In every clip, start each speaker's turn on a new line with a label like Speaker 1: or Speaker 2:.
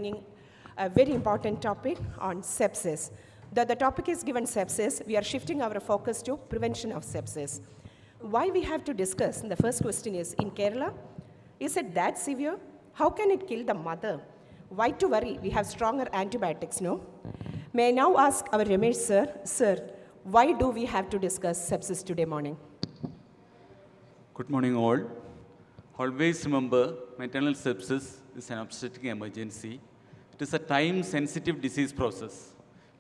Speaker 1: bringing a very important topic on sepsis. The topic is given sepsis. We are shifting our focus to prevention of sepsis. Why we have to discuss? The first question is, in Kerala, is it that severe? How can it kill the mother? Why to worry? We have stronger antibiotics, no? May I now ask our Ramesh sir, why do we have to discuss sepsis today morning?
Speaker 2: Good morning all. Always remember, maternal sepsis is an obstetric emergency. It is a time-sensitive disease process.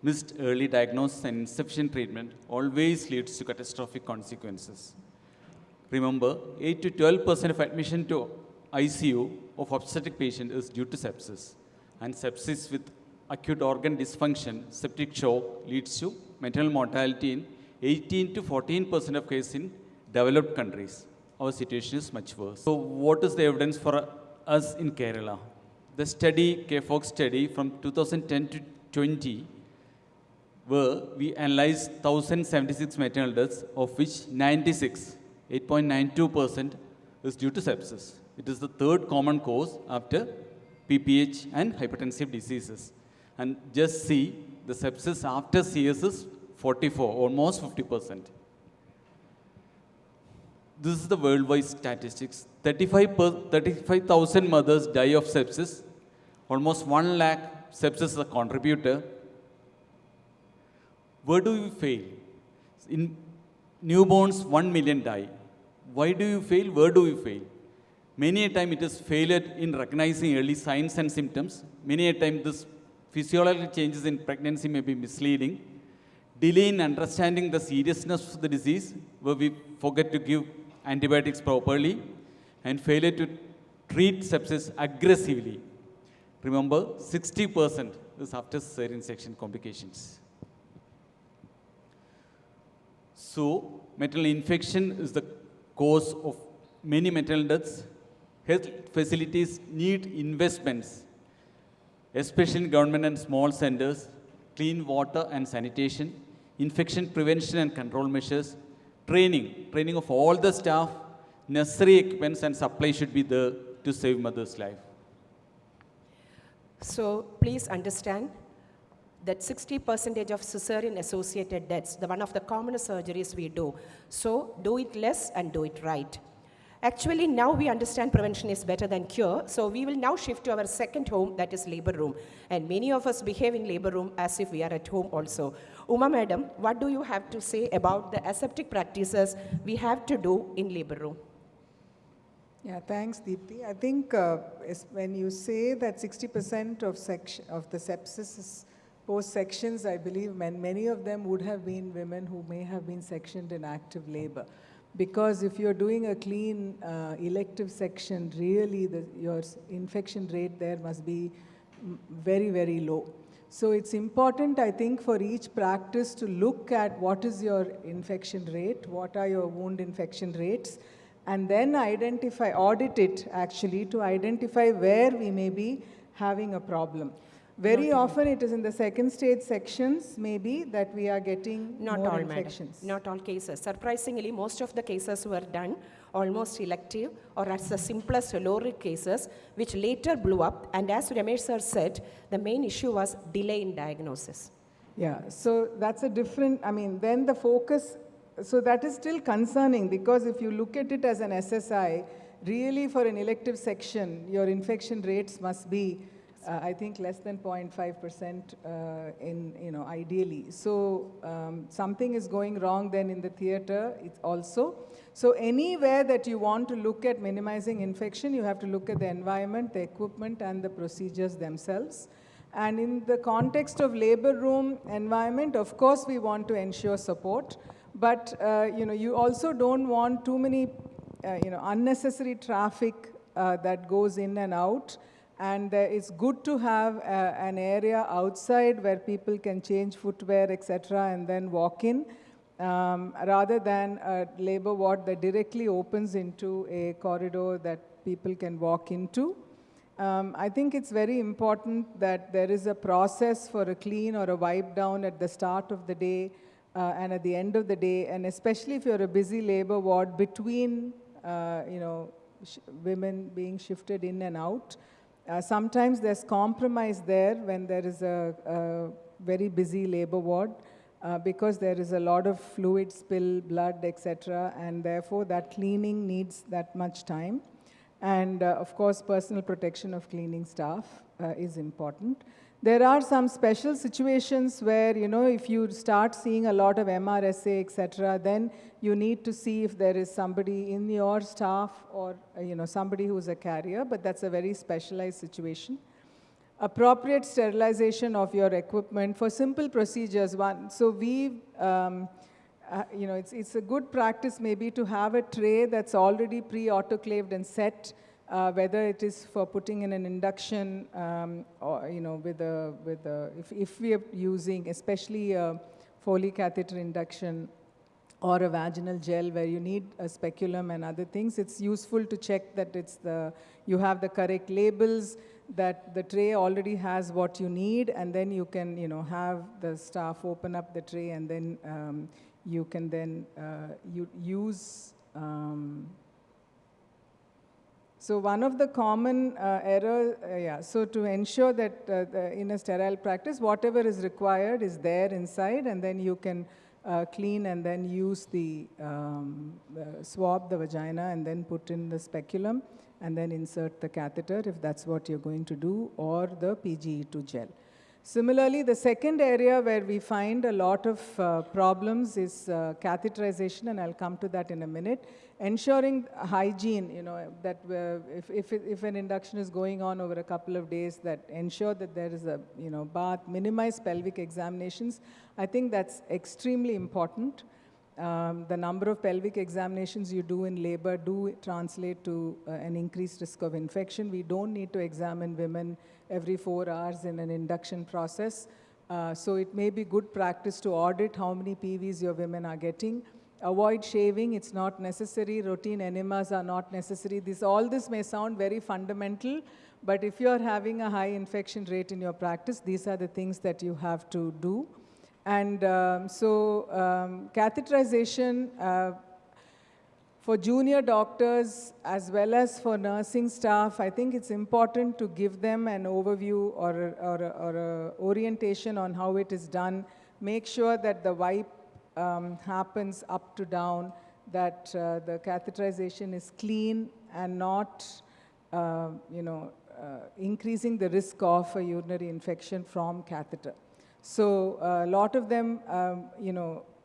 Speaker 2: Missed early diagnosis and insufficient treatment always leads to catastrophic consequences. Remember, 8 to 12% of admission to ICU of obstetric patient is due to sepsis. And sepsis with acute organ dysfunction, septic shock, leads to maternal mortality in 18 to 14% of cases in developed countries. Our situation is much worse. So what is the evidence for us in Kerala? The study, KFOX study from 2010 to 20, where we analyzed 1,076 maternal deaths, of which 96, 8.92% is due to sepsis. It is the third common cause after PPH and hypertensive diseases. And just see, the sepsis after CS is 44, almost 50%. This is the worldwide statistics. 35,000 mothers die of sepsis. Almost 1 lakh sepsis is a contributor. Where do we fail? In newborns, 1 million die. Why do you fail? Where do we fail? Many a time it is failure in recognizing early signs and symptoms. Many a time this physiological changes in pregnancy may be misleading. Delay in understanding the seriousness of the disease, where we forget to give antibiotics properly, and failure to treat sepsis aggressively. Remember, 60% is after cesarean section complications. So, maternal infection is the cause of many maternal deaths. Health facilities need investments, especially in government and small centers, clean water and sanitation, infection prevention and control measures, training of all the staff, necessary equipments and supply should be there to save mother's life.
Speaker 1: So please understand that 60% of cesarean-associated deaths, one of the commonest surgeries we do. So do it less and do it right. Actually, now we understand prevention is better than cure. So we will now shift to our second home, that is labor room. And many of us behave in labor room as if we are at home also. Uma madam, what do you have to say about the aseptic practices we have to do in labor room?
Speaker 3: Yeah, thanks, Deepthy. I think when you say that 60% of the sepsis is post-sections, I believe many of them would have been women who may have been sectioned in active labor. Because if you're doing a clean elective section, really your infection rate there must be very, very low. So it's important, I think, for each practice to look at what is your infection rate, what are your wound infection rates, and then audit it actually to identify where we may be having a problem. Very often it is in the second stage sections maybe that we are getting more infections.
Speaker 1: Not all cases. Surprisingly, most of the cases were done almost elective or as the simplest low-risk cases, which later blew up. And as Ramesh sir said, the main issue was delay in diagnosis.
Speaker 3: Yeah, so that's a different, then the focus, so that is still concerning because if you look at it as an SSI, really for an elective section, your infection rates must be I think less than 0.5% ideally. So something is going wrong then in the theater also. So anywhere that you want to look at minimizing infection, you have to look at the environment, the equipment, and the procedures themselves. And in the context of labor room environment, of course, we want to ensure support. But you also don't want too many unnecessary traffic that goes in and out. And it's good to have an area outside where people can change footwear, etc., and then walk in, rather than a labor ward that directly opens into a corridor that people can walk into. I think it's very important that there is a process for a clean or a wipe down at the start of the day and at the end of the day, and especially if you're a busy labor ward between, women being shifted in and out. Sometimes there's compromise there when there is a very busy labor ward because there is a lot of fluid spill, blood, etc. And therefore that cleaning needs that much time. And of course, personal protection of cleaning staff is important. There are some special situations where, if you start seeing a lot of MRSA, etc., then you need to see if there is somebody in your staff or, somebody who's a carrier, but that's a very specialized situation. Appropriate sterilization of your equipment for simple procedures. So it's a good practice maybe to have a tray that's already pre-autoclaved and set, whether it is for putting in an induction or, if we are using especially a Foley catheter induction or a vaginal gel where you need a speculum and other things, it's useful to check that you have the correct labels, that the tray already has what you need, and then you can, have the staff open up the tray, and then you can then use. So one of the common errors, so to ensure that in a sterile practice, whatever is required is there inside, and then you can clean and then use swab the vagina and then put in the speculum and then insert the catheter if that's what you're going to do, or the PGE2 gel. Similarly, the second area where we find a lot of problems is catheterization, and I'll come to that in a minute. Ensuring hygiene, that if an induction is going on over a couple of days, that ensure that there is a, bath, minimize pelvic examinations. I think that's extremely important. The number of pelvic examinations you do in labor do translate to an increased risk of infection. We don't need to examine women every 4 hours in an induction process. So it may be good practice to audit how many PVs your women are getting. Avoid shaving, it's not necessary. Routine enemas are not necessary. All this may sound very fundamental, but if you're having a high infection rate in your practice, these are the things that you have to do. And catheterization for junior doctors as well as for nursing staff, I think it's important to give them an overview or a orientation on how it is done. Make sure that the wipe happens up to down, that the catheterization is clean and not, increasing the risk of a urinary infection from catheter. So a lot of them,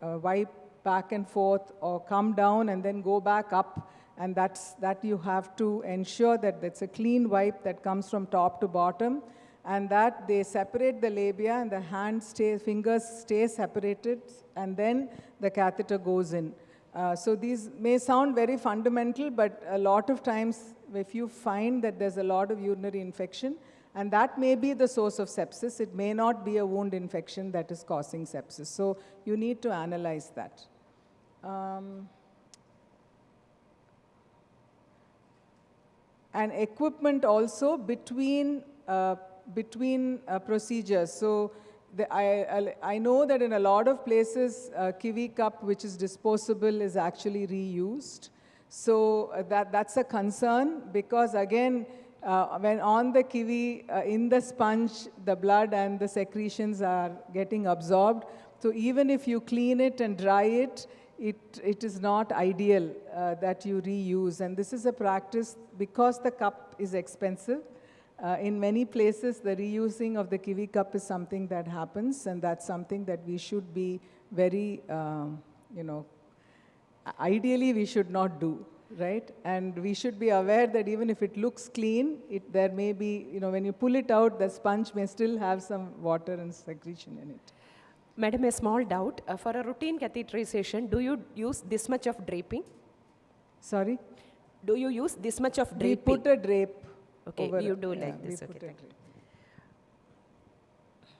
Speaker 3: wipe back and forth or come down and then go back up, and that you have to ensure that that's a clean wipe that comes from top to bottom, and that they separate the labia and the fingers stay separated, and then the catheter goes in. So these may sound very fundamental, but a lot of times if you find that there's a lot of urinary infection, and that may be the source of sepsis, it may not be a wound infection that is causing sepsis. So you need to analyze that. And equipment also between procedures. So I know that in a lot of places, kiwi cup, which is disposable, is actually reused. So that's a concern, because again, when on the kiwi, in the sponge, the blood and the secretions are getting absorbed. So even if you clean it and dry it, it is not ideal that you reuse. And this is a practice because the cup is expensive. In many places, the reusing of the kiwi cup is something that happens, and that's something that we should be very, ideally we should not do, right? And we should be aware that even if it looks clean, there may be, when you pull it out, the sponge may still have some water and secretion in it.
Speaker 1: Madam, a small doubt. For a routine catheterization, do you use this much of draping?
Speaker 3: Sorry?
Speaker 1: Do you use this much of draping?
Speaker 3: We put a drape.
Speaker 1: Okay, you do like this. Okay, thank you.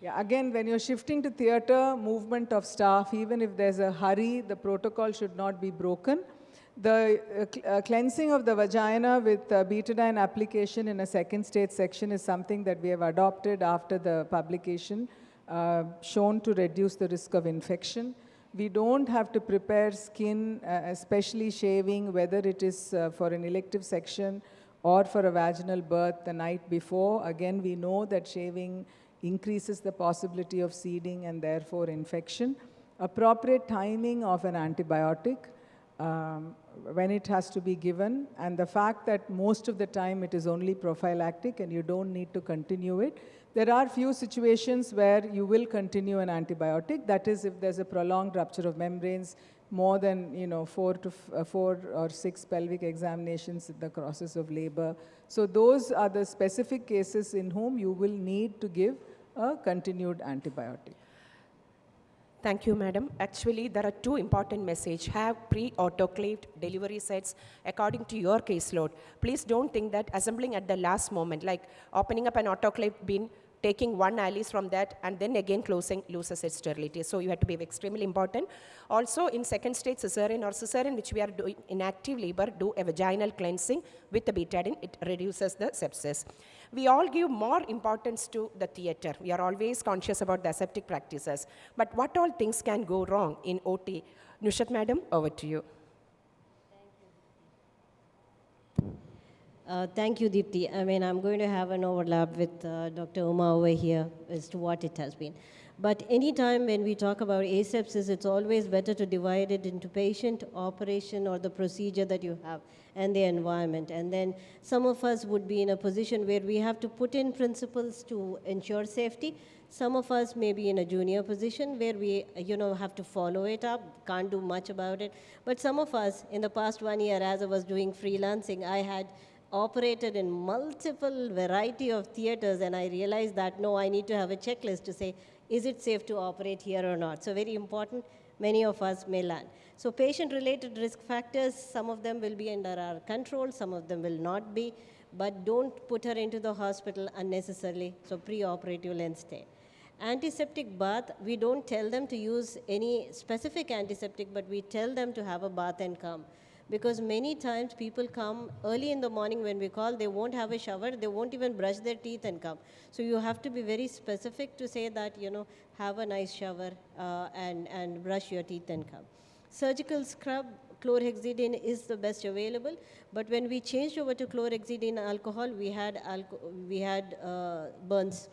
Speaker 3: Yeah, again, when you're shifting to theatre, movement of staff, even if there's a hurry, the protocol should not be broken. The cleansing of the vagina with betadine application in a second stage section is something that we have adopted after the publication, shown to reduce the risk of infection. We don't have to prepare skin, especially shaving, whether it is for an elective section or for a vaginal birth the night before. Again, we know that shaving increases the possibility of seeding and therefore infection. Appropriate timing of an antibiotic when it has to be given, and the fact that most of the time it is only prophylactic and you don't need to continue it. There are few situations where you will continue an antibiotic. That is, if there's a prolonged rupture of membranes, more than 4 or 6 pelvic examinations in the process of labor. So those are the specific cases in whom you will need to give a continued antibiotic.
Speaker 1: Thank you, madam. Actually, there are two important messages. Have pre-autoclaved delivery sets according to your caseload. Please don't think that assembling at the last moment, like opening up an autoclave bin, taking one alice from that, and then again closing loses its sterility. So you have to be extremely important. Also, in second stage cesarean which we are doing in active labor, do a vaginal cleansing with the betadine. It reduces the sepsis. We all give more importance to the theater. We are always conscious about the aseptic practices. But what all things can go wrong in OT? Nushat madam, over to you.
Speaker 4: Thank you, Deepthy. I mean, I'm going to have an overlap with Dr. Uma over here as to what it has been. But anytime when we talk about asepsis, it's always better to divide it into patient, operation, or the procedure that you have, and the environment. And then some of us would be in a position where we have to put in principles to ensure safety. Some of us may be in a junior position where we, have to follow it up, can't do much about it. But some of us, in the past 1 year, as I was doing freelancing, I had operated in multiple variety of theaters, and I realized that, no, I need to have a checklist to say, is it safe to operate here or not? So very important, many of us may land. So patient-related risk factors, some of them will be under our control, some of them will not be, but don't put her into the hospital unnecessarily, so pre-operative lens stay. Antiseptic bath, we don't tell them to use any specific antiseptic, but we tell them to have a bath and come. Because many times people come early in the morning when we call, they won't have a shower, they won't even brush their teeth and come. So you have to be very specific to say that, have a nice shower and brush your teeth and come. Surgical scrub, chlorhexidine is the best available, but when we changed over to chlorhexidine alcohol, we had burns.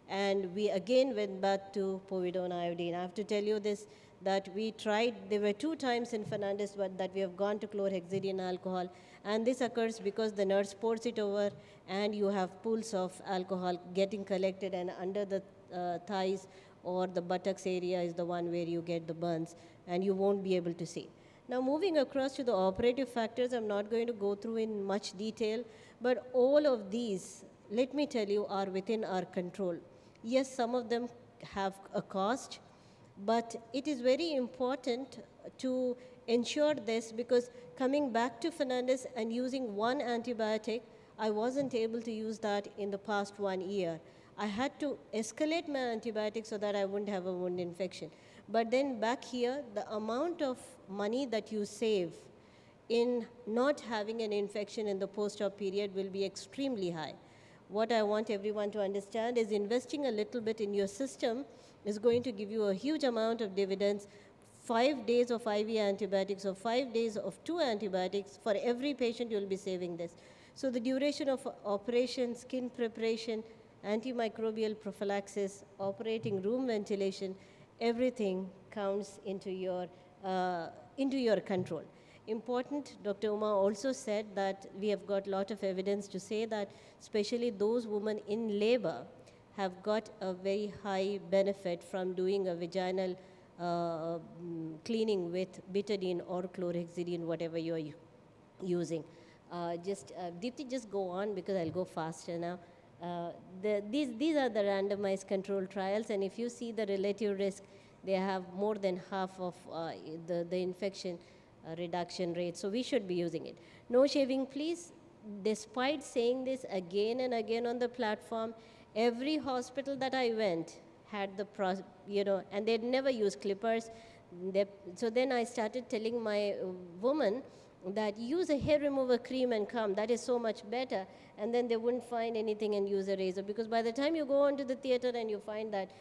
Speaker 4: And we again went back to povidone iodine. I have to tell you this, that we tried, there were 2 times in Fernandez that we have gone to chlorhexidine alcohol, and this occurs because the nurse pours it over and you have pools of alcohol getting collected, and under the thighs or the buttocks area is the one where you get the burns, and you won't be able to see. Now moving across to the operative factors, I'm not going to go through in much detail, but all of these, let me tell you, are within our control. Yes, some of them have a cost, but it is very important to ensure this, because coming back to Fernandez and using one antibiotic, I wasn't able to use that in the past 1 year. I had to escalate my antibiotics so that I wouldn't have a wound infection. But then back here, the amount of money that you save in not having an infection in the post-op period will be extremely high. What I want everyone to understand is investing a little bit in your system is going to give you a huge amount of dividends. 5 days of IV antibiotics or 5 days of 2 antibiotics, for every patient you'll be saving this. So the duration of operation, skin preparation, antimicrobial prophylaxis, operating room ventilation, everything counts into your control. Important, Dr. Uma also said that we have got a lot of evidence to say that especially those women in labor have got a very high benefit from doing a vaginal cleaning with betadine or chlorhexidine, whatever you are using. Deepthy, just go on because I'll go faster now. These are the randomized control trials, and if you see the relative risk, they have more than half of the infection reduction rate, so we should be using it. No shaving, please. Despite saying this again and again on the platform, every hospital that I went had and they'd never use clippers. So then I started telling my woman that use a hair remover cream and come, that is so much better. And then they wouldn't find anything and use a razor, because by the time you go onto the theater and you find that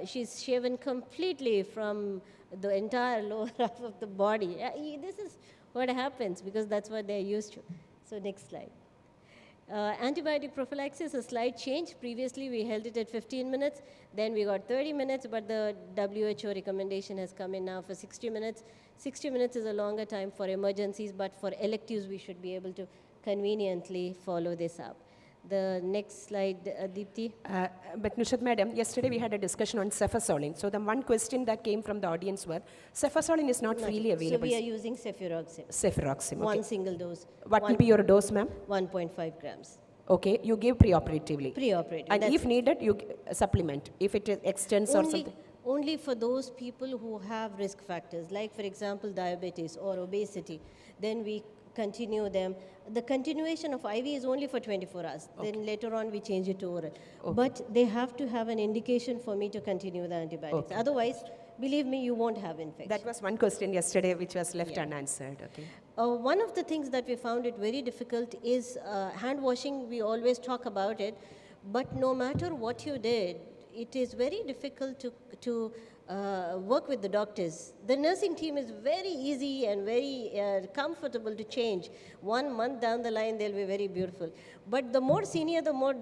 Speaker 4: she's shaven completely from the entire lower half of the body. This is what happens, because that's what they're used to. So next slide. Antibiotic prophylaxis, a slight change. Previously, we held it at 15 minutes, then we got 30 minutes, but the WHO recommendation has come in now for 60 minutes. 60 minutes is a longer time for emergencies, but for electives, we should be able to conveniently follow this up. The next slide, Deepthy.
Speaker 1: But Nushat madam, yesterday we had a discussion on cefazolin. So the one question that came from the audience was, cefazolin is not freely
Speaker 4: So
Speaker 1: available.
Speaker 4: we are using cefuroxime,
Speaker 1: Cefuroxime, okay.
Speaker 4: one single dose.
Speaker 1: What will be your dose, ma'am?
Speaker 4: 1.5 grams.
Speaker 1: Okay, you give preoperatively.
Speaker 4: Preoperative.
Speaker 1: And
Speaker 4: that's
Speaker 1: if needed, you supplement, if it extends or
Speaker 4: only,
Speaker 1: something.
Speaker 4: only for those people who have risk factors, like for example diabetes or obesity, then we continue them. The continuation of IV is only for 24 hours. Then later on we change it to oral. But they have to have an indication for me to continue the antibiotics. Otherwise, believe me, you won't have infection.
Speaker 1: That was one question yesterday which was left unanswered, okay.
Speaker 4: One of the things that we found it very difficult is hand washing. We always talk about it, but no matter what you did, it is very difficult to work with the doctors. The nursing team is very easy and very comfortable to change. 1 month down the line, they'll be very beautiful. But the more senior, the more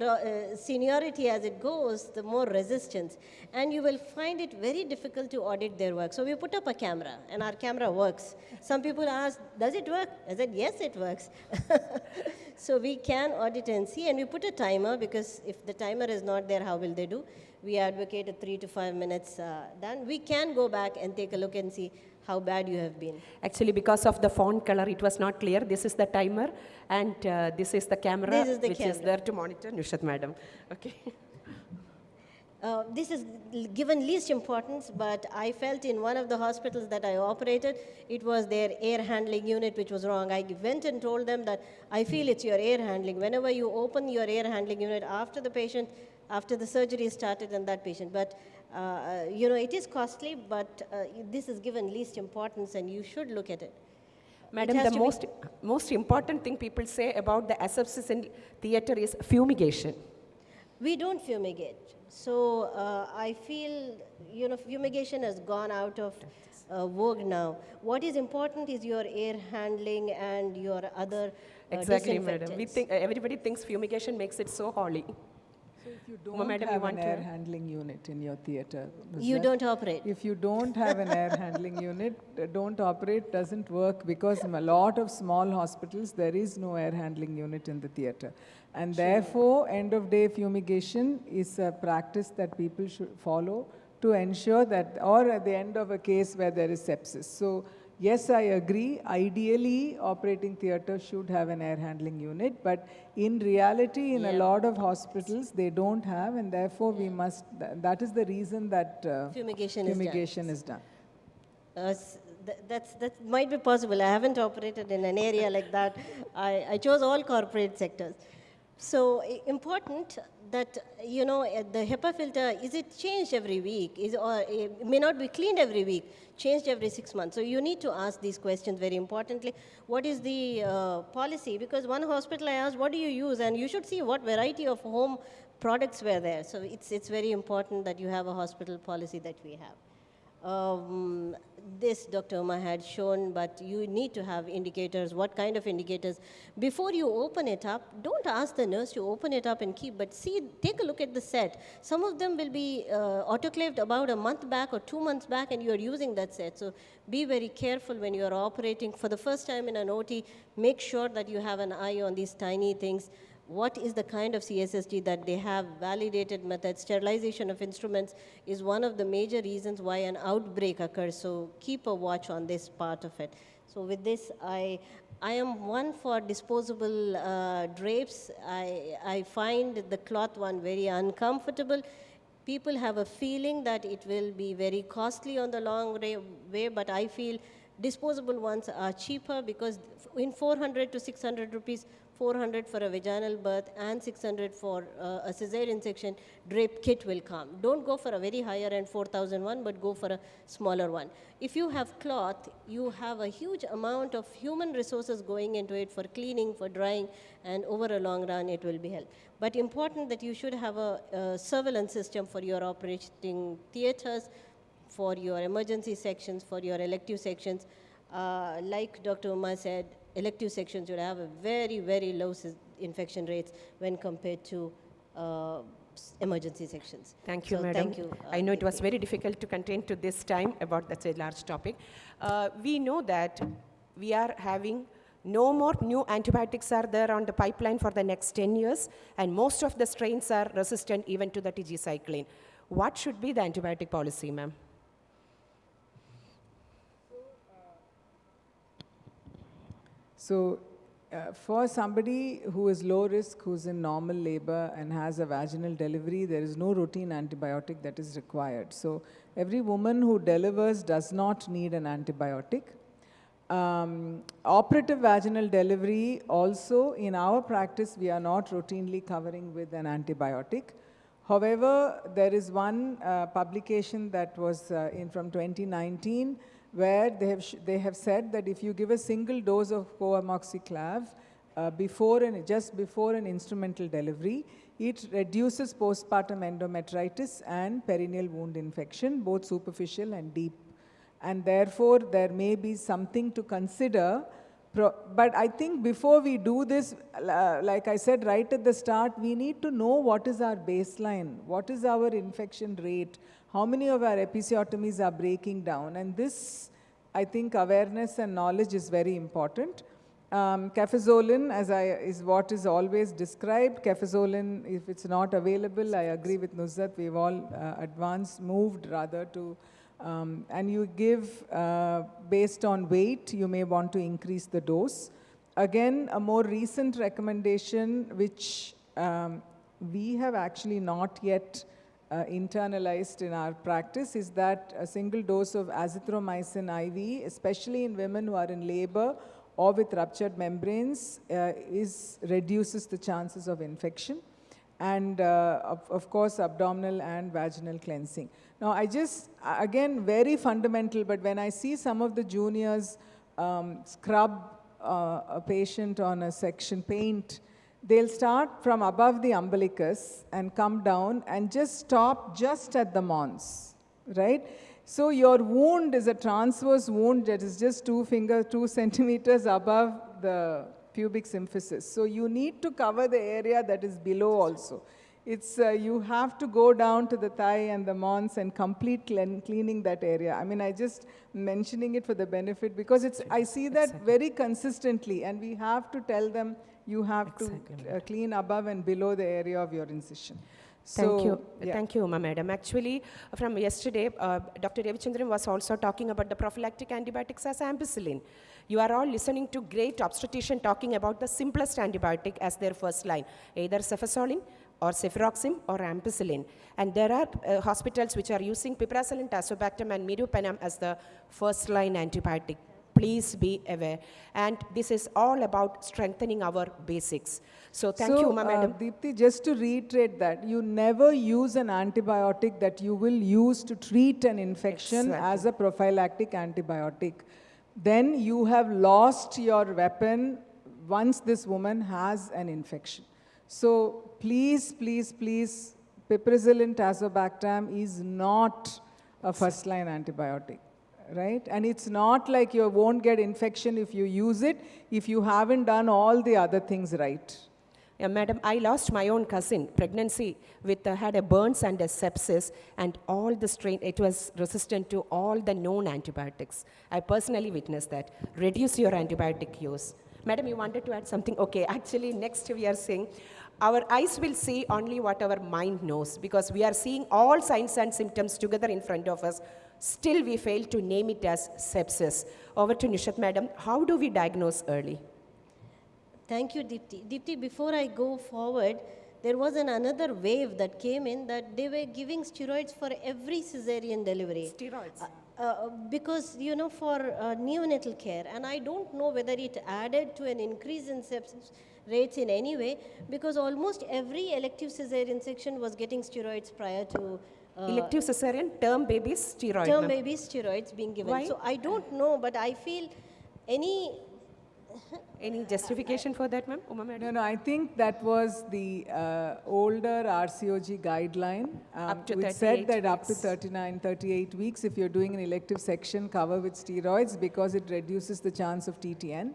Speaker 4: seniority as it goes, the more resistance. And you will find it very difficult to audit their work. So we put up a camera, and our camera works. Some people ask, does it work? I said, yes, it works. So we can audit and see, and we put a timer, because if the timer is not there, how will they do? We advocate a 3 to 5 minutes done. We can go back and take a look and see how bad you have been.
Speaker 1: Actually, because of the font color, it was not clear. This is the timer, and this is the camera,
Speaker 4: This is the
Speaker 1: which is
Speaker 4: camera.
Speaker 1: there to monitor. Nushat madam, okay.
Speaker 4: This is given least importance, but I felt in one of the hospitals that I operated, it was their air handling unit which was wrong. I went and told them that I feel it's your air handling. Whenever you open your air handling unit after the patient, after the surgery is started and that patient. But, you know, it is costly, but this is given least importance and you should look at it.
Speaker 1: Madam,
Speaker 4: has
Speaker 1: the
Speaker 4: to be-
Speaker 1: most important thing people say about the asepsis in theatre is fumigation.
Speaker 4: We don't fumigate. So I feel, you know, fumigation has gone out of vogue now. What is important is your air handling and your other
Speaker 1: Exactly, madam. We
Speaker 4: disinfectants.
Speaker 1: think everybody thinks fumigation makes it so holy.
Speaker 3: So if you
Speaker 1: Uma,
Speaker 3: don't
Speaker 1: madam, you
Speaker 3: have
Speaker 1: want
Speaker 3: an
Speaker 1: to
Speaker 3: air
Speaker 1: add?
Speaker 3: handling unit in your theatre,
Speaker 4: You
Speaker 3: Nusrat,
Speaker 4: don't operate.
Speaker 3: if you don't have an air handling unit, don't operate doesn't work, because in a lot of small hospitals, there is no air handling unit in the theatre. And therefore, end of day fumigation is a practice that people should follow to ensure that, or at the end of a case where there is sepsis. So yes, I agree, ideally operating theatre should have an air handling unit, but in reality, in a lot of hospitals, they don't have, and therefore we must, that is the reason that
Speaker 4: Fumigation is done.
Speaker 3: fumigation is done.
Speaker 4: That might be possible. I haven't operated in an area like that. I chose all corporate sectors. So important that, you know, the HEPA filter, is it changed every week? Or it may not be cleaned every week, changed every 6 months. So you need to ask these questions very importantly. What is the policy? Because one hospital I asked, what do you use? And you should see what variety of home products were there. So it's very important that you have a hospital policy that we have. This Dr. Uma had shown, but you need to have indicators. What kind of indicators? Before you open it up, don't ask the nurse to open it up and keep, but take a look at the set. Some of them will be autoclaved about a month back or 2 months back, and you are using that set. So be very careful when you are operating. For the first time in an OT, make sure that you have an eye on these tiny things. What is the kind of CSSD that they have, validated methods. Sterilization of instruments is one of the major reasons why an outbreak occurs, so keep a watch on this part of it. So with this, I am one for disposable drapes. I find the cloth one very uncomfortable. People have a feeling that it will be very costly on the long way, but I feel disposable ones are cheaper, because in 400 to 600 rupees, 400 for a vaginal birth and 600 for a cesarean section, drape kit will come. Don't go for a very higher end 4001, but go for a smaller one. If you have cloth, you have a huge amount of human resources going into it for cleaning, for drying, and over a long run it will be held. But important that you should have a surveillance system for your operating theaters, for your emergency sections, for your elective sections. Like Dr. Uma said, elective sections should have a very, very low infection rates when compared to emergency sections.
Speaker 1: Thank you,
Speaker 4: So
Speaker 1: madam.
Speaker 4: Thank you.
Speaker 1: I know it was
Speaker 4: Deepthi.
Speaker 1: very difficult to contain to this time about such a large topic. We know that we are having no more new antibiotics are there on the pipeline for the next 10 years, and most of the strains are resistant even to the tigecycline. What should be the antibiotic policy, ma'am?
Speaker 3: So, for somebody who is low risk, who's in normal labor and has a vaginal delivery, there is no routine antibiotic that is required. So, every woman who delivers does not need an antibiotic. Operative vaginal delivery, also in our practice, we are not routinely covering with an antibiotic. However, there is one publication that was from 2019 where they have said that if you give a single dose of coamoxiclav just before an instrumental delivery, it reduces postpartum endometritis and perineal wound infection, both superficial and deep. And therefore, there may be something to consider. But I think before we do this, like I said right at the start, we need to know what is our baseline, what is our infection rate, how many of our episiotomies are breaking down. And this, I think, awareness and knowledge is very important. Cafezolin, is what is always described. Cafezolin, if it's not available, I agree with Nusrat, we've all moved rather to and you give based on weight, you may want to increase the dose. Again, a more recent recommendation, which we have actually not yet internalized in our practice, is that a single dose of azithromycin IV, especially in women who are in labor or with ruptured membranes, reduces the chances of infection. And of course, abdominal and vaginal cleansing. Now, again, very fundamental, but when I see some of the juniors scrub a patient on a section paint, they'll start from above the umbilicus and come down and just stop just at the mons, right? So your wound is a transverse wound that is just 2 centimeters above the pubic symphysis. So you need to cover the area that is below also. It's, you have to go down to the thigh and the mons and complete cleaning that area. I mean, I just mentioning it for the benefit because I see that very consistently, and we have to tell them you have to clean above and below the area of your incision.
Speaker 1: Thank you. Yeah. Thank you, madam. Actually, from yesterday, Dr. Ravichandran was also talking about the prophylactic antibiotics as ampicillin. You are all listening to great obstetrician talking about the simplest antibiotic as their first line, either cefazolin or cefuroxime or ampicillin. And there are hospitals which are using piperacillin, tazobactam and meropenem as the first line antibiotic. Please be aware. And this is all about strengthening our basics. So thank you, madam.
Speaker 3: Deepthi, just to reiterate that, you never use an antibiotic that you will use to treat an infection as a prophylactic antibiotic. Then you have lost your weapon once this woman has an infection. So please, please, please, piperacillin, tazobactam is not a first-line antibiotic. Right? And it's not like you won't get infection if you use it, if you haven't done all the other things right.
Speaker 1: Yeah, madam, I lost my own cousin, pregnancy, had a burns and a sepsis, and all the strain, it was resistant to all the known antibiotics. I personally witnessed that. Reduce your antibiotic use. Madam, you wanted to add something? Okay, actually, next we are saying, our eyes will see only what our mind knows, because we are seeing all signs and symptoms together in front of us. Still, we fail to name it as sepsis. Over to Nishat, madam. How do we diagnose early?
Speaker 4: Thank you, Deepthi. Deepthi, before I go forward, there was another wave that came in that they were giving steroids for every cesarean delivery.
Speaker 1: Steroids?
Speaker 4: Because, you know, for neonatal care. And I don't know whether it added to an increase in sepsis rates in any way, because almost every elective cesarean section was getting steroids prior to
Speaker 1: elective cesarean, term babies, steroids.
Speaker 4: Term babies, steroids being given.
Speaker 1: Why?
Speaker 4: So I don't know, but I feel any
Speaker 1: justification for that, ma'am? Uma madam?
Speaker 3: No, I think that was the older RCOG guideline,
Speaker 1: Up to
Speaker 3: which
Speaker 1: 38
Speaker 3: said that up to
Speaker 1: weeks.
Speaker 3: 38 weeks, if you're doing an elective section, cover with steroids because it reduces the chance of TTN.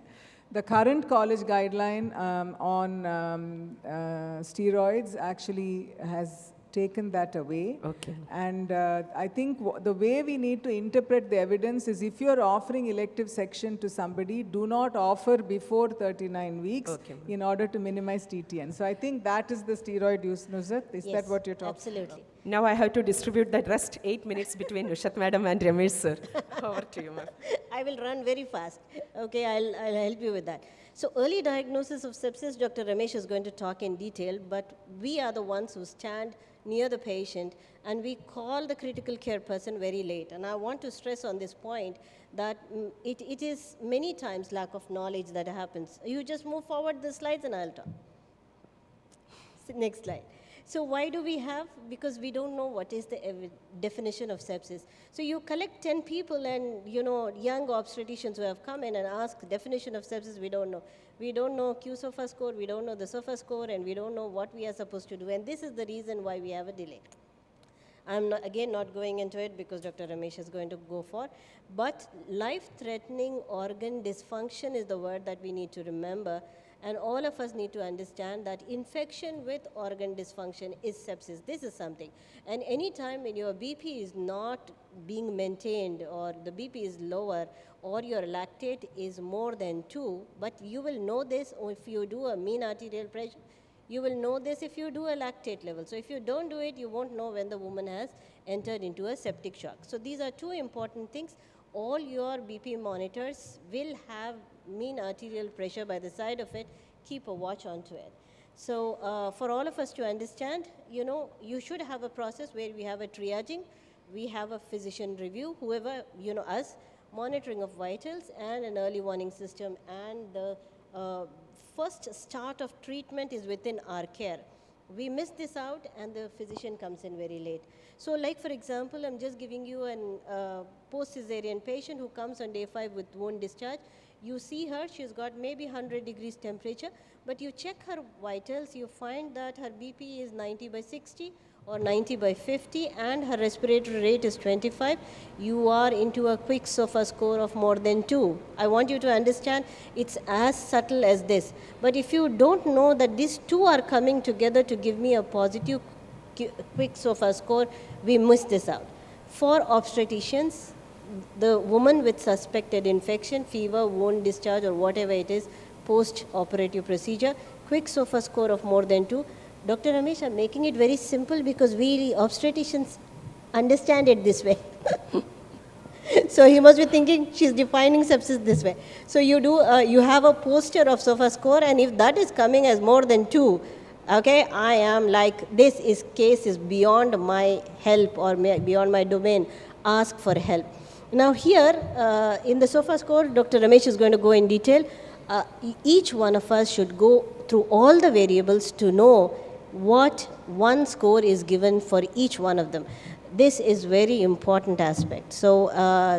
Speaker 3: The current college guideline on steroids actually has taken that away.
Speaker 1: Okay.
Speaker 3: And I think the way we need to interpret the evidence is if you're offering elective section to somebody, do not offer before 39 weeks
Speaker 1: Okay, ma'am.
Speaker 3: in order to minimize TTN. So I think that is the steroid use, Nusrat. Is that
Speaker 4: Yes,
Speaker 3: what you're talking
Speaker 4: absolutely.
Speaker 1: Now I have to distribute the rest 8 minutes between Nushat madam and Ramesh sir. Over to you, ma'am.
Speaker 4: I will run very fast. Okay, I'll help you with that. So early diagnosis of sepsis, Dr. Ramesh is going to talk in detail, but we are the ones who stand near the patient and we call the critical care person very late. And I want to stress on this point that it is many times lack of knowledge that happens. You just move forward the slides and I'll talk. Next slide. So why do we have? Because we don't know what is the definition of sepsis. So you collect 10 people and, young obstetricians who have come in and asked definition of sepsis, we don't know. We don't know Q-SOFA score, we don't know the SOFA score, and we don't know what we are supposed to do. And this is the reason why we have a delay. I'm not going into it because Dr. Ramesh is going to go for. But life-threatening organ dysfunction is the word that we need to remember. And all of us need to understand that infection with organ dysfunction is sepsis. This is something. And anytime when your BP is not being maintained or the BP is lower or your lactate is more than 2, but you will know this if you do a mean arterial pressure. You will know this if you do a lactate level. So if you don't do it, you won't know when the woman has entered into a septic shock. So these are two important things. All your BP monitors will have mean arterial pressure by the side of it. Keep a watch onto it. So for all of us to understand, you should have a process where we have a triaging, we have a physician review, whoever, us, monitoring of vitals and an early warning system, and the first start of treatment is within our care. We miss this out and the physician comes in very late. So like for example, I'm just giving you a post-cesarean patient who comes on day 5 with wound discharge. You see her, she's got maybe 100 degrees temperature, but you check her vitals, you find that her BP is 90 by 60 or 90 by 50 and her respiratory rate is 25. You are into a quick SOFA score of more than 2. I want you to understand it's as subtle as this. But if you don't know that these two are coming together to give me a positive quick SOFA score, we miss this out. For obstetricians, the woman with suspected infection, fever, wound discharge or whatever it is, post-operative procedure, quick SOFA score of more than 2. Dr. Ramesh, I'm making it very simple because we obstetricians understand it this way. So he must be thinking she's defining sepsis this way. So you have a poster of SOFA score, and if that is coming as more than 2, okay, I am like, case is beyond my help or beyond my domain. Ask for help. Now here, in the SOFA score, Dr. Ramesh is going to go in detail. Each one of us should go through all the variables to know what one score is given for each one of them. This is very important aspect. So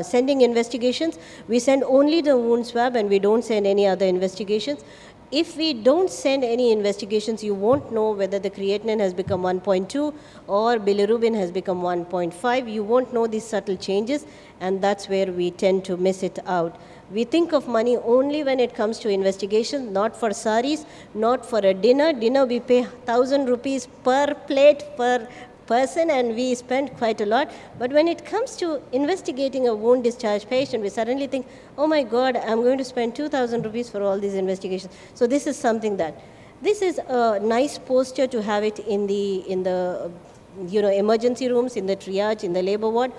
Speaker 4: sending investigations, we send only the wound swab and we don't send any other investigations. If we don't send any investigations, you won't know whether the creatinine has become 1.2 or bilirubin has become 1.5. You won't know these subtle changes, and that's where we tend to miss it out. We think of money only when it comes to investigation, not for saris, not for a dinner. Dinner we pay 1,000 rupees per plate per person and we spend quite a lot. But when it comes to investigating a wound discharge patient, we suddenly think, oh my God, I'm going to spend 2,000 rupees for all these investigations. So this is something this is a nice poster to have it in the emergency rooms, in the triage, in the labor ward.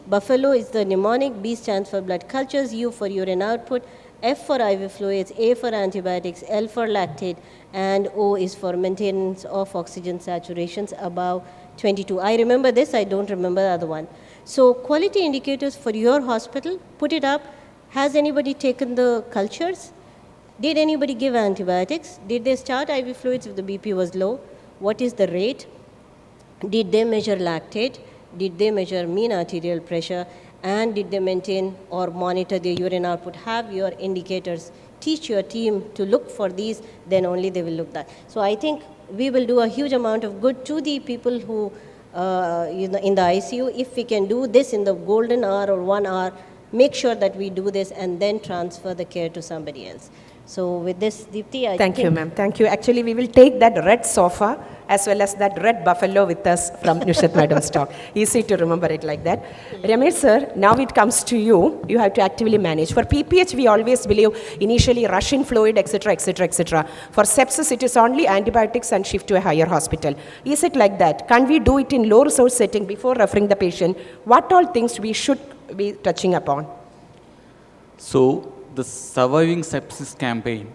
Speaker 4: Buffalo is the mnemonic, B stands for blood cultures, U for urine output, F for IV fluids, A for antibiotics, L for lactate, and O is for maintenance of oxygen saturations above 22. I remember this, I don't remember the other one. So quality indicators for your hospital, put it up. Has anybody taken the cultures? Did anybody give antibiotics? Did they start IV fluids if the BP was low? What is the rate? Did they measure lactate? Did they measure mean arterial pressure? And did they maintain or monitor their urine output? Have your indicators. Teach your team to look for these, then only they will look that. So I think we will do a huge amount of good to the people who, in the ICU. If we can do this in the golden hour or 1 hour, make sure that we do this and then transfer the care to somebody else. So with this, Deepthy, I
Speaker 1: Thank
Speaker 4: think...
Speaker 1: you, ma'am. Thank you. Actually, we will take that red sofa as well as that red buffalo with us from Nushat Madam's talk. Easy to remember it like that. Ramesh sir, now it comes to you. You have to actively manage. For PPH, we always believe initially rush in fluid, etc., etc., etc. For sepsis, it is only antibiotics and shift to a higher hospital. Is it like that? Can we do it in low resource setting before referring the patient? What all things we should be touching upon?
Speaker 2: So, the surviving sepsis campaign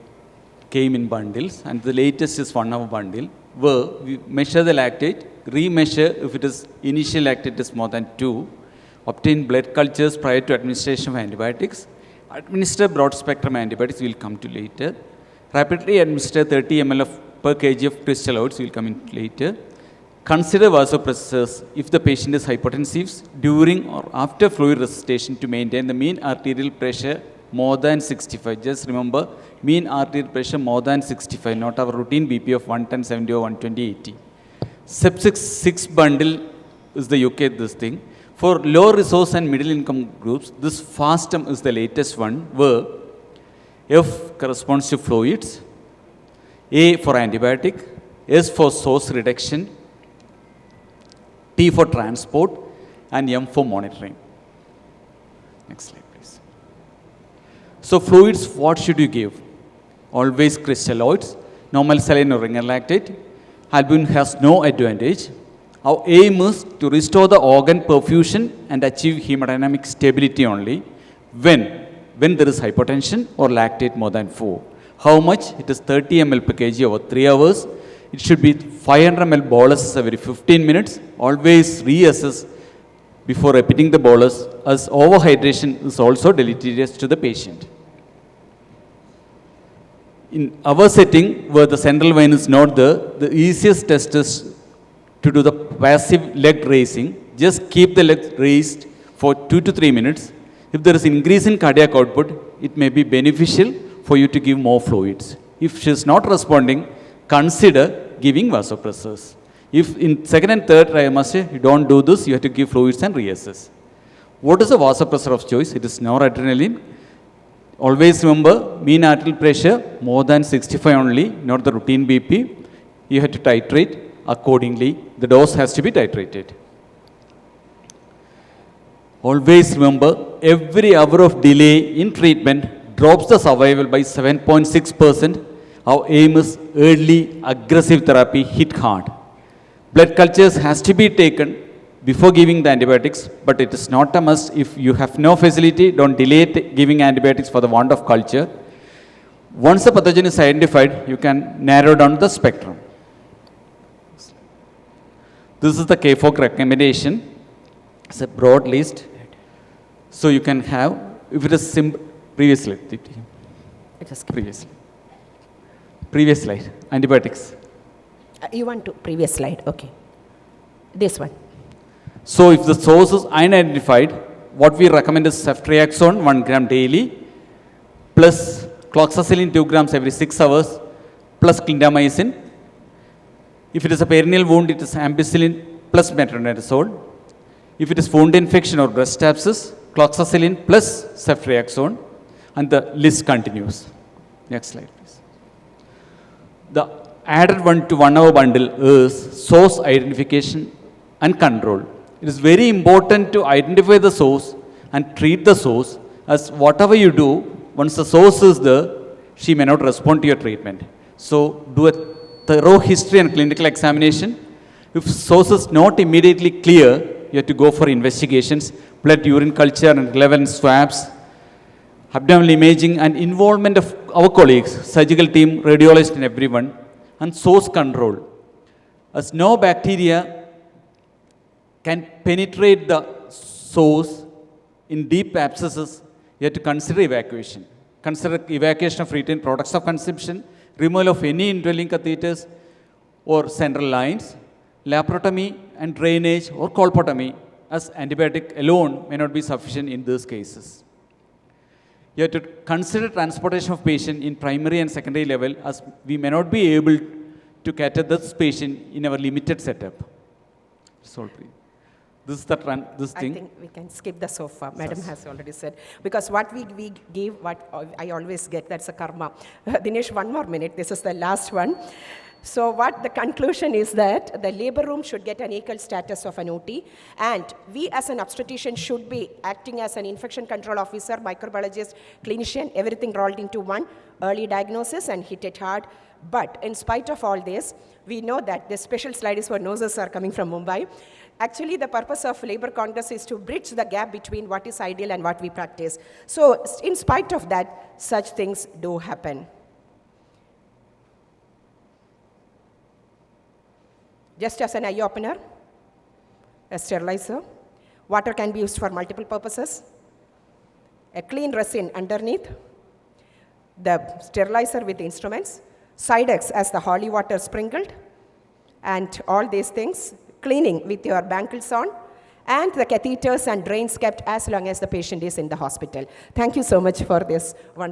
Speaker 2: came in bundles, and the latest is 1 hour bundle, where we measure the lactate, remeasure if it is initial lactate is more than 2, obtain blood cultures prior to administration of antibiotics, administer broad spectrum antibiotics, we will come to later, rapidly administer 30 ml per kg of crystalloids, we will come in later, consider vasopressors if the patient is hypotensive during or after fluid resuscitation to maintain the mean arterial pressure more than 65. Just remember, mean arterial pressure more than 65, not our routine BP of 110, 70 or 120, 80. Sepsis 6 bundle is the UK this thing. For low resource and middle income groups, this FASTM is the latest one, where F corresponds to fluids, A for antibiotic, S for source reduction, T for transport, and M for monitoring. Next slide, please. So fluids, what should you give? Always crystalloids, normal saline or ringer lactate. Albumin has no advantage. Our aim is to restore the organ perfusion and achieve hemodynamic stability only when there is hypotension or lactate more than 4. How much? It is 30 ml per kg over 3 hours. It should be 500 ml bolus every 15 minutes. Always reassess before repeating the bolus, as overhydration is also deleterious to the patient. In our setting, where the central vein is not there, the easiest test is to do the passive leg raising. Just keep the leg raised for 2 to 3 minutes. If there is increase in cardiac output, it may be beneficial for you to give more fluids. If she is not responding, consider giving vasopressors. If in second and third trimester you don't do this, you have to give fluids and reassess. What is the vasopressor of choice? It is noradrenaline. Always remember, mean arterial pressure more than 65 only, not the routine BP. You have to titrate accordingly. The dose has to be titrated. Always remember, every hour of delay in treatment drops the survival by 7.6%. Our aim is early aggressive therapy, hit hard. Blood cultures has to be taken before giving the antibiotics, but it is not a must. If you have no facility, don't delay giving antibiotics for the want of culture. Once the pathogen is identified, you can narrow down the spectrum. This is the K4 recommendation. It's a broad list. So you can have, if it is previously, previous slide, antibiotics.
Speaker 1: You want to previous slide, okay. This one.
Speaker 2: So if the source is unidentified, what we recommend is ceftriaxone 1 gram daily, plus cloxacillin 2 grams every 6 hours, plus clindamycin. If it is a perineal wound, it is ampicillin plus metronidazole. If it is wound infection or breast abscess, cloxacillin plus ceftriaxone, and the list continues. Next slide, please. The added 1 to 1 hour bundle is source identification and control. It is very important to identify the source and treat the source, as whatever you do, once the source is there, she may not respond to your treatment. So do a thorough history and clinical examination. If source is not immediately clear, you have to go for investigations, blood urine culture and relevant swabs, abdominal imaging and involvement of our colleagues, surgical team, radiologist and everyone, and source control. As no bacteria can penetrate the source in deep abscesses, you have to consider evacuation. Consider evacuation of retained products of consumption, removal of any indwelling catheters or central lines, laparotomy and drainage or colpotomy, as antibiotic alone may not be sufficient in these cases. You have to consider transportation of patient in primary and secondary level, as we may not be able to cater this patient in our limited setup. This is the this
Speaker 1: I
Speaker 2: thing.
Speaker 1: think we can skip the sofa. Madam has already said. Because what we give, what I always get, that's a karma. Dinesh, one more minute. This is the last one. So what the conclusion is that the labor room should get an equal status of an OT, and we as an obstetrician should be acting as an infection control officer, microbiologist, clinician, everything rolled into one, early diagnosis and hit it hard. But in spite of all this, we know that the special slide is for nurses are coming from Mumbai. Actually, the purpose of Labor Congress is to bridge the gap between what is ideal and what we practice. So in spite of that, such things do happen. Just as an eye opener, a sterilizer, water can be used for multiple purposes, a clean resin underneath, the sterilizer with the instruments, Sidex as the holy water sprinkled, and all these things, cleaning with your bankles on, and the catheters and drains kept as long as the patient is in the hospital. Thank you so much for this wonderful